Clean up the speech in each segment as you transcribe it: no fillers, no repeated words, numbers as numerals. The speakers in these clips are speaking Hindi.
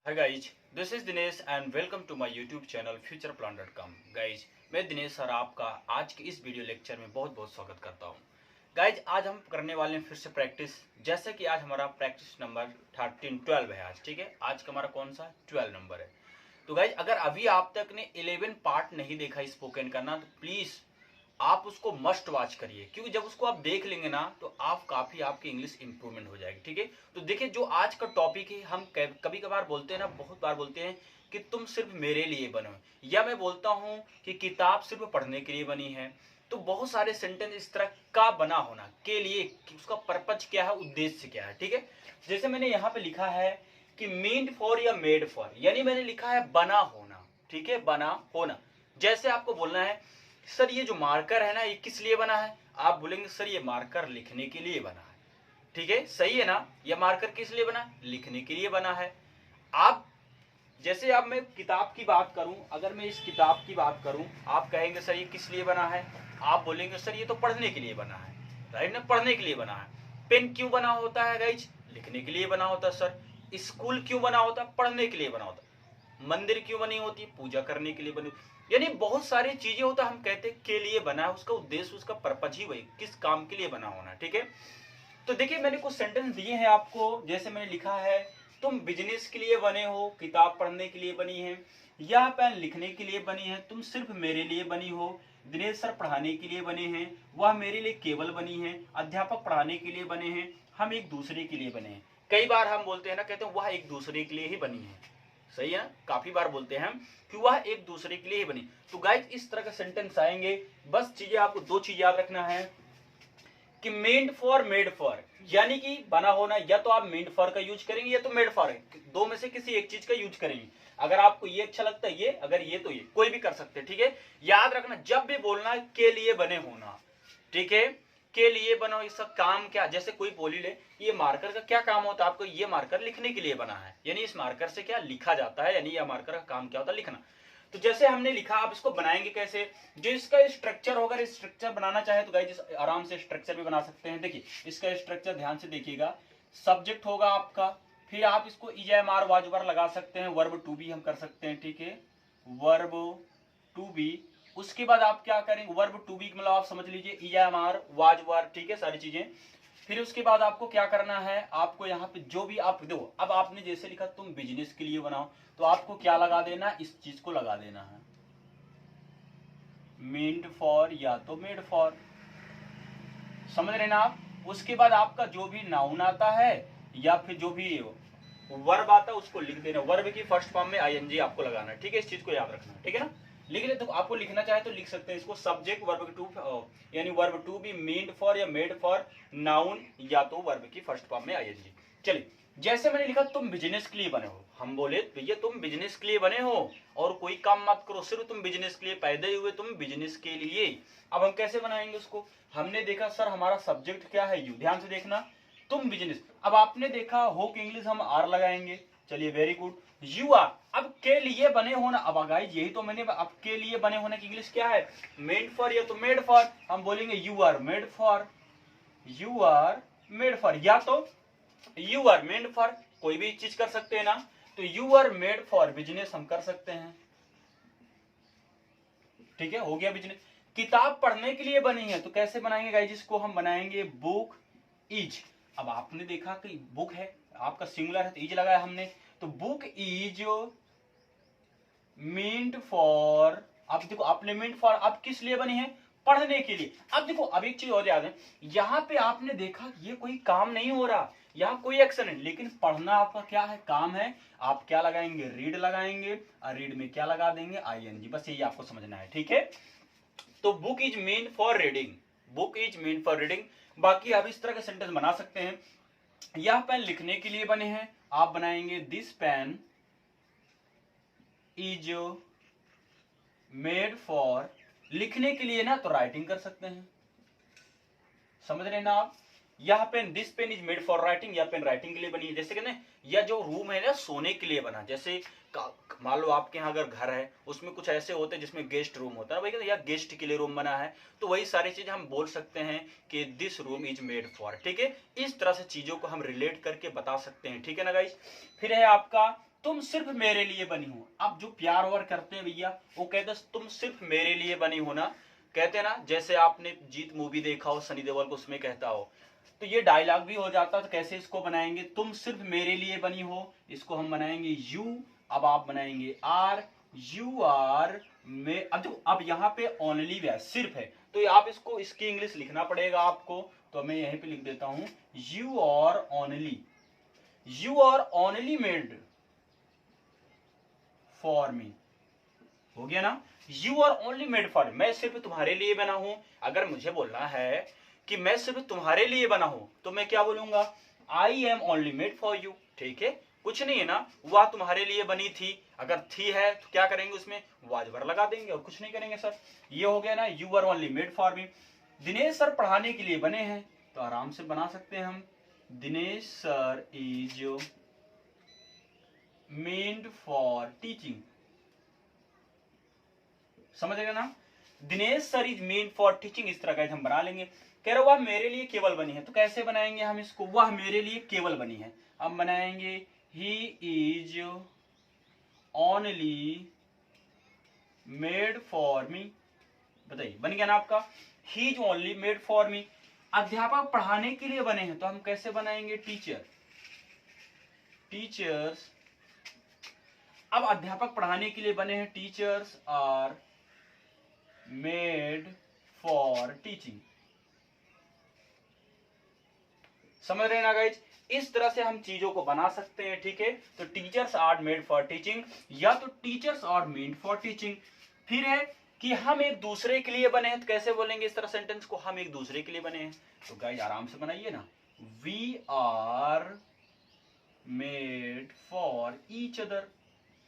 Hi guys, this is Dinesh and welcome to my YouTube channel futureplan.com. Guys, मैं दिनेश सर आपका आज के इस वीडियो लेक्चर में बहुत बहुत स्वागत करता हूँ। गाइज आज हम करने वाले हैं फिर से प्रैक्टिस, जैसे कि आज हमारा प्रैक्टिस नंबर 12 है आज, ठीक है। आज का हमारा कौन सा 12 नंबर है। तो गाइज अगर अभी आप तक ने 11 पार्ट नहीं देखा स्पोकन करना तो प्लीज आप उसको मस्ट वॉच करिए, क्योंकि जब उसको आप देख लेंगे ना तो आप काफी आपकी इंग्लिश इंप्रूवमेंट हो जाएगी, ठीक है। तो देखिए जो आज का टॉपिक है, हम कभी कभार बोलते हैं ना, बहुत बार बोलते हैं कि तुम सिर्फ मेरे लिए बनो, या मैं बोलता हूं कि किताब सिर्फ पढ़ने के लिए बनी है। तो बहुत सारे सेंटेंस इस तरह का बना होना के लिए कि उसका पर्पज क्या है, उद्देश्य क्या है, ठीक है। जैसे मैंने यहाँ पे लिखा है कि मीन्ड फॉर या मेड फॉर, यानी मैंने लिखा है बना होना, ठीक है, बना होना। जैसे आपको बोलना है सर ये जो मार्कर है ना ये किस लिए बना है, आप बोलेंगे सर ये मार्कर लिखने के लिए बना है, ठीक है, सही है ना। ये मार्कर किस लिए बना है, लिखने के लिए बना है। आप जैसे अब मैं किताब की बात करूं, अगर मैं इस किताब की बात करूं, आप कहेंगे सर ये किस लिए बना है, आप बोलेंगे सर ये तो पढ़ने के लिए बना है, राइट ना, पढ़ने के लिए बना है। पेन क्यों बना होता है गाइज, लिखने के लिए बना होता है सर। स्कूल क्यों बना होता है, पढ़ने के लिए बना होता है। मंदिर क्यों बनी होती है, पूजा करने के लिए बनी, यानी बहुत सारी चीजें होता है, हम कहते हैं के लिए बना है, उसका उद्देश्य उसका पर्पज ही वही किस काम के लिए बना होना, ठीक है। तो देखिए मैंने कुछ सेंटेंस दिए हैं आपको, जैसे मैंने लिखा है तुम बिजनेस के लिए बने हो, किताब पढ़ने के लिए बनी है, यह पेन लिखने के लिए बनी है, तुम सिर्फ मेरे लिए बनी हो, दिनेश सर पढ़ाने के लिए बने हैं, वह मेरे लिए केवल बनी है, अध्यापक पढ़ाने के लिए बने हैं, हम एक दूसरे के लिए बने हैं। कई बार हम बोलते हैं ना, कहते हैं वह एक दूसरे के लिए ही बनी है, सही है ना, काफी बार बोलते हैं हम कि वह एक दूसरे के लिए ही बनी। तो गाइस इस तरह का सेंटेंस आएंगे, बस चीजें आपको दो चीज याद रखना है कि मेड फॉर, मेड फॉर, यानी कि बना होना, या तो आप मेड फॉर का यूज करेंगे या तो मेड फॉर, दो में से किसी एक चीज का यूज करेंगे। अगर आपको ये अच्छा लगता है ये, अगर ये तो ये, कोई भी कर सकते हैं, ठीक है। याद रखना जब भी बोलना के लिए बने होना, ठीक है, के लिए बनो। इसका काम क्या, जैसे कोई बोली ले ये मार्कर का क्या काम होता है, आपको ये मार्कर लिखने के लिए बना है, यानी इस मार्कर से क्या लिखा जाता है, यानी यह मार्कर का काम क्या होता है, लिखना। तो जैसे हमने लिखा, आप इसको बनाएंगे कैसे, जो इसका स्ट्रक्चर होगा, स्ट्रक्चर बनाना चाहे तो गाइस आराम से स्ट्रक्चर भी बना सकते हैं। देखिए इसका स्ट्रक्चर ध्यान से देखिएगा, सब्जेक्ट होगा आपका, फिर आप इसको ER वाज वर लगा सकते हैं, वर्ब टू बी हम कर सकते हैं, ठीक है, वर्ब टू बी। उसके बाद आप क्या करेंगे, वर्ब टू बी मतलब आप समझ लीजिए ER वाज वर, ठीक है, सारी चीजें। फिर उसके बाद आपको क्या करना है, आपको यहाँ पे जो भी आप दो, अब आपने जैसे लिखा तुम बिजनेस के लिए बनाओ, तो आपको क्या लगा देना, इस चीज को लगा देना है, मीन्ड फॉर या तो मेड फॉर, समझ रहे ना आप। उसके बाद आपका जो भी नाउन आता है या फिर जो भी वर्ब आता है उसको लिख देना, वर्ब की फर्स्ट फॉर्म में ING आपको लगाना है, ठीक है, इस चीज को याद रखना, ठीक है ना। लिख ले तो आपको लिखना चाहे तो लिख सकते हैं इसको, सब्जेक्ट वर्ब टू, यानी वर्ब टू भी मीन्ड फॉर या मेड फॉर, नाउन या तो वर्ब की फर्स्ट फॉर्म में ING। चलिए जैसे मैंने लिखा तुम बिजनेस के लिए बने हो, हम बोले भैया तुम बिजनेस के लिए बने हो और कोई काम मत करो, सिर्फ तुम बिजनेस के लिए पैदा हुए, तुम बिजनेस के लिए। अब हम कैसे बनाएंगे उसको, हमने देखा सर हमारा सब्जेक्ट क्या है, यू, ध्यान से देखना, तुम बिजनेस। अब आपने देखा हो कि इंग्लिश हम आर लगाएंगे, चलिए वेरी गुड, यू आर। अब के लिए बने होना, अब गाइस यही तो मैंने, अब के लिए बने होने की इंग्लिश क्या है, मेड फॉर या तो मेड फॉर, हम बोलेंगे you are made for, you are made for, या तो यू आर मेड फॉर, कोई भी चीज कर सकते हैं ना, तो you are made for business हम कर सकते हैं, ठीक है, हो गया बिजनेस। किताब पढ़ने के लिए बनी है तो कैसे बनाएंगे गाइस, इसको हम बनाएंगे बुक इज। अब आपने देखा कि बुक है आपका सिंगुलर है तो इज लगाया हमने, तो बुक इज मीन्ड फॉर, अब देखो आपने मीन्ड फॉर अब किस लिए बनी है, पढ़ने के लिए। अब देखो अब एक चीज और याद है, यहां पे आपने देखा ये कोई काम नहीं हो रहा, यहाँ कोई एक्शन है, लेकिन पढ़ना आपका क्या है, काम है। आप क्या लगाएंगे, रीड लगाएंगे, और रीड में क्या लगा देंगे, ING, बस यही आपको समझना है, ठीक है। तो book is mean for reading, book is mean for reading. बाकी आप इस तरह के सेंटेंस बना सकते हैं, यह पेन लिखने के लिए बने हैं, आप बनाएंगे this pen is made for, लिखने के लिए ना तो राइटिंग कर सकते हैं, समझ रहे ना आप। यह pen, this pen is made for writing, यह पेन राइटिंग के लिए बनी है। जैसे कहते हैं यह जो रूम है ना सोने के लिए बना, जैसे मान लो आपके यहाँ अगर घर है उसमें कुछ ऐसे होते हैं जिसमें गेस्ट रूम होता है, वही कहते हैं यह गेस्ट के लिए रूम बना है, तो वही सारी चीज हम बोल सकते हैं कि this room is made for, ठीक है। इस तरह से चीजों को हम रिलेट करके बता सकते हैं, ठीक है ना गाइस। फिर है आपका तुम सिर्फ मेरे लिए बनी हो। अब जो प्यार और करते हैं भैया वो कहते हैं तुम सिर्फ मेरे लिए बनी हो ना, कहते हैं ना, जैसे आपने जीत मूवी देखा हो सनी देओल को, उसमें कहता हो, तो ये डायलॉग भी हो जाता है। तो कैसे इसको बनाएंगे, तुम सिर्फ मेरे लिए बनी हो, इसको हम बनाएंगे यू, अब आप बनाएंगे आर, यू आर मे। अब यहाँ पे ओनली भी है, सिर्फ है, तो आप इसको इसकी इंग्लिश लिखना पड़ेगा आपको। तो मैं यहीं पे लिख देता हूं you are only, you are only made for me. हो गया ना, you are only made for me, मैं सिर्फ तुम्हारे लिए बना हूं। अगर मुझे बोलना है कि मैं सिर्फ तुम्हारे लिए बना हूं तो मैं क्या बोलूंगा, I am only made for you. ठीक है, कुछ नहीं है ना, वह तुम्हारे लिए बनी थी, अगर थी है तो क्या करेंगे, उसमें वाजबर लगा देंगे और कुछ नहीं करेंगे सर। ये हो गया ना, you are only made for me. Dinesh sir पढ़ाने के लिए बने हैं, तो आराम से बना सकते हैं हम, Dinesh sir is made for teaching. समझ गए ना, Dinesh sir is made for teaching, इस तरह का हम बना लेंगे। कह रहे वह मेरे लिए केवल बनी है, तो कैसे बनाएंगे हम इसको, वह मेरे लिए केवल बनी है। हम बनाएंगे he is only made for मी। बताइए बन गया ना आपका, he is only made for मी। अध्यापक पढ़ाने के लिए बने हैं, तो हम कैसे बनाएंगे, टीचर, टीचर्स। अब अध्यापक पढ़ाने के लिए बने हैं, teachers are made for teaching. समझ रहे हैं ना गाइज, इस तरह से हम चीजों को बना सकते हैं। ठीक है, तो teachers are made for teaching, या तो teachers are made for teaching. फिर है कि हम एक दूसरे के लिए बने हैं, तो कैसे बोलेंगे इस तरह सेंटेंस को, हम एक दूसरे के लिए बने हैं। तो गाइज आराम से बनाइए ना, we are made for each other.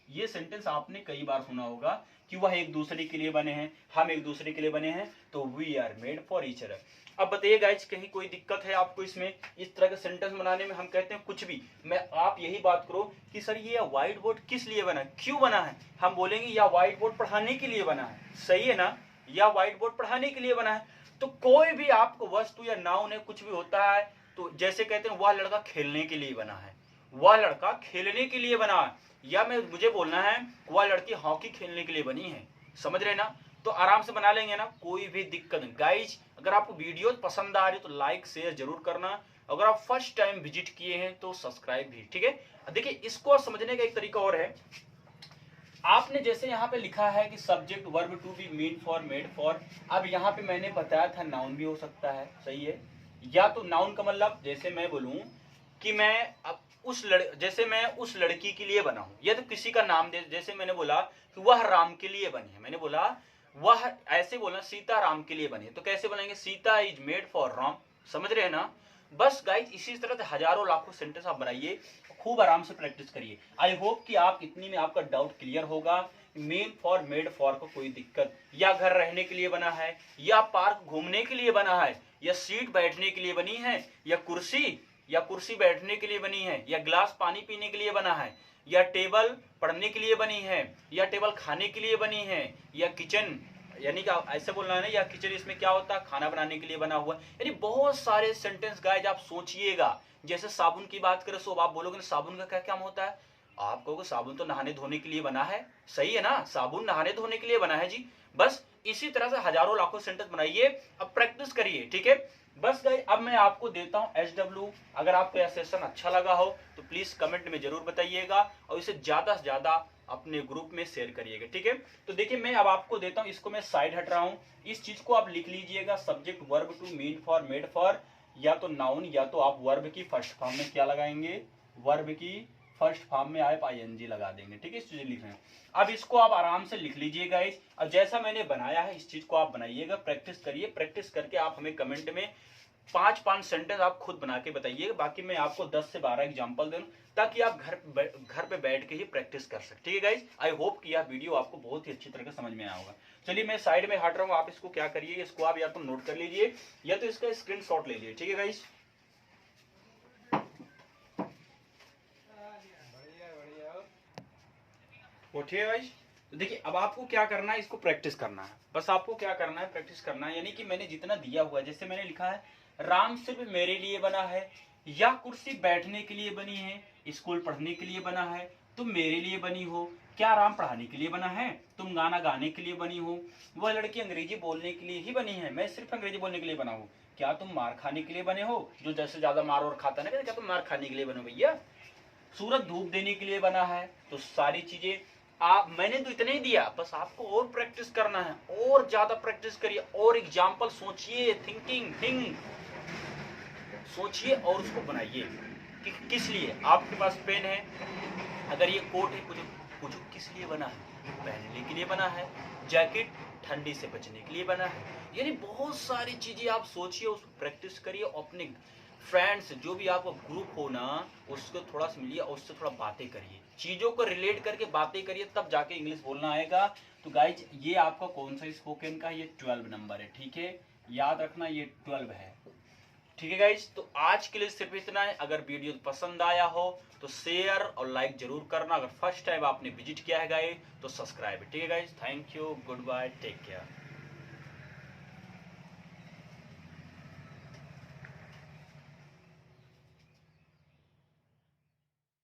ये सेंटेंस आपने कई बार सुना होगा कि वह एक दूसरे के लिए बने हैं, हम एक दूसरे के लिए बने हैं, तो we are made for each other. अब बताइए गाइज, कहीं कोई दिक्कत है आपको इसमें, इस तरह के सेंटेंस बनाने में? हम कहते हैं कुछ भी, मैं आप यही बात करो कि सर ये व्हाइट बोर्ड किस लिए बना है, क्यों बना है, हम बोलेंगे या व्हाइट बोर्ड पढ़ाने के लिए बना है। सही है ना, या व्हाइट बोर्ड पढ़ाने के लिए बना है। तो कोई भी आपको वस्तु या नाउन है, कुछ भी होता है, तो जैसे कहते हैं वह लड़का खेलने के लिए बना है, वह लड़का खेलने के लिए बना है, या मैं मुझे बोलना है वह लड़की हॉकी खेलने के लिए बनी है। समझ रहे ना, तो आराम से बना लेंगे ना, कोई भी दिक्कत नहीं। गाइज अगर आपको वीडियो पसंद आ रही तो लाइक शेयर जरूर करना, अगर आप फर्स्ट टाइम विजिट किए हैं तो सब्सक्राइब भी। ठीक है, देखिए इसको समझने का एक तरीका और है, आपने जैसे यहाँ पे लिखा है कि subject verb to be meant for made for. अब यहाँ पे मैंने बताया था नाउन भी हो सकता है, सही है, या तो नाउन का मतलब जैसे मैं बोलूं कि मैं अब जैसे मैं उस लड़की के लिए बना हूं, या तो किसी का नाम दे, जैसे मैंने बोला कि वह राम के लिए बनी है, मैंने बोला वह, ऐसे बोलना सीता राम के लिए बनी है, तो कैसे बनाएंगे, Sita is made for Ram. समझ रहे हैं ना, बस गाइज इसी तरह से हजारों लाखों सेंटेंस आप बनाइए, खूब आराम से प्रैक्टिस करिए। आई होप कि आप इतनी में आपका डाउट क्लियर होगा। मेन फॉर मेड फॉर को कोई दिक्कत, या घर रहने के लिए बना है, या पार्क घूमने के लिए बना है, या सीट बैठने के लिए बनी है, या कुर्सी बैठने के लिए बनी है, या गिलास पानी पीने के लिए बना है, या टेबल पढ़ने के लिए बनी है, या टेबल खाने के लिए बनी है, या किचन, यानी कि ऐसे बोलना है ना, या किचन इसमें क्या होता है, खाना बनाने के लिए बना हुआ। यानी बहुत सारे सेंटेंस गाइज आप सोचिएगा। जैसे साबुन की बात करें तो आप बोलोगे साबुन का क्या काम होता है, आप कहोगे साबुन तो नहाने धोने के लिए बना है। सही है ना, साबुन नहाने धोने के लिए बना है जी। बस इसी तरह से हजारों लाखों सेंटेंस बनाइए, अब प्रैक्टिस करिए। ठीक है, बस गाइस अब मैं आपको देता हूं SW। अगर आपको यह सेशन अच्छा लगा हो तो प्लीज कमेंट में जरूर बताइएगा, और इसे ज्यादा से ज्यादा अपने ग्रुप में शेयर करिएगा। ठीक है, तो देखिए मैं अब आपको देता हूं, इसको मैं साइड हट रहा हूं, इस चीज को आप लिख लीजिएगा, subject verb to meant for made for, या तो नाउन, या तो आप वर्ब की फर्स्ट फॉर्म में क्या लगाएंगे, वर्ब की फर्स्ट फॉर्म में आप ING लगा देंगे। ठीक है, इस चीज लिख रहे हैं। अब इसको आप आराम से लिख लीजिएगा, और जैसा मैंने बनाया है इस चीज को आप बनाइएगा, प्रैक्टिस करिए। प्रैक्टिस करके आप हमें कमेंट में 5-5 सेंटेंस आप खुद बना के बताइए, बाकी मैं आपको 10 से 12 एग्जांपल दूं, ताकि आप घर पे बैठ के ही प्रैक्टिस कर सकते। ठीक है गाइज, आई होप कि यह वीडियो आपको बहुत ही अच्छी तरह से समझ में आया होगा। चलिए मैं साइड में हट रहा हूँ, आप इसको क्या करिए, इसको आप या तो नोट कर लीजिए या तो इसका स्क्रीनशॉट ले लीजिए। ठीक है गाइज, उठिए गाइज। तो देखिए अब आपको क्या करना है, इसको प्रैक्टिस करना है, बस आपको क्या करना है, प्रैक्टिस करना है। यानी कि मैंने जितना दिया हुआ है, जैसे मैंने लिखा है राम सिर्फ मेरे लिए बना है, या कुर्सी बैठने के लिए बनी है, स्कूल पढ़ने के लिए बना है, तुम मेरे लिए बनी हो, क्या आराम पढ़ाने के लिए बना है, तुम गाना गाने के लिए बनी हो, वह लड़की अंग्रेजी बोलने के लिए ही बनी है, मैं सिर्फ अंग्रेजी बोलने के लिए बना हूँ, क्या तुम मार खाने के लिए बने हो, जो जैसे ज्यादा मार और खाता है ना, क्या तुम मार खाने के लिए बने हो भैया, सूरज धूप देने के लिए बना है। तो सारी चीजें आप, मैंने तो इतना ही दिया, बस आपको और प्रैक्टिस करना है, और ज्यादा प्रैक्टिस करिए, और एग्जाम्पल सोचिए, थिंक सोचिए और उसको बनाइए कि किस लिए। आपके पास पेन है, अगर ये कोट है, पूछो किस लिए बना है, पहनने के लिए बना है, जैकेट ठंडी से बचने के लिए बना है, यानी बहुत सारी चीजें आप सोचिए, उसको प्रैक्टिस करिए, अपने फ्रेंड्स जो भी आपका ग्रुप हो ना, उसको थोड़ा सा मिलिए और उससे थोड़ा बातें करिए, चीजों को रिलेट करके बातें करिए, तब जाके इंग्लिश बोलना आएगा। तो गाइज ये आपका कौन सा स्पोकन का, ये 12 नंबर है, ठीक है, याद रखना ये 12 है, ठीक है गाइज। तो आज के लिए सिर्फ इतना है। अगर वीडियो पसंद आया हो तो शेयर और लाइक जरूर करना, अगर फर्स्ट टाइम आपने विजिट किया है गाइज तो सब्सक्राइब, ठीक है guys. Thank you, good bye, take care.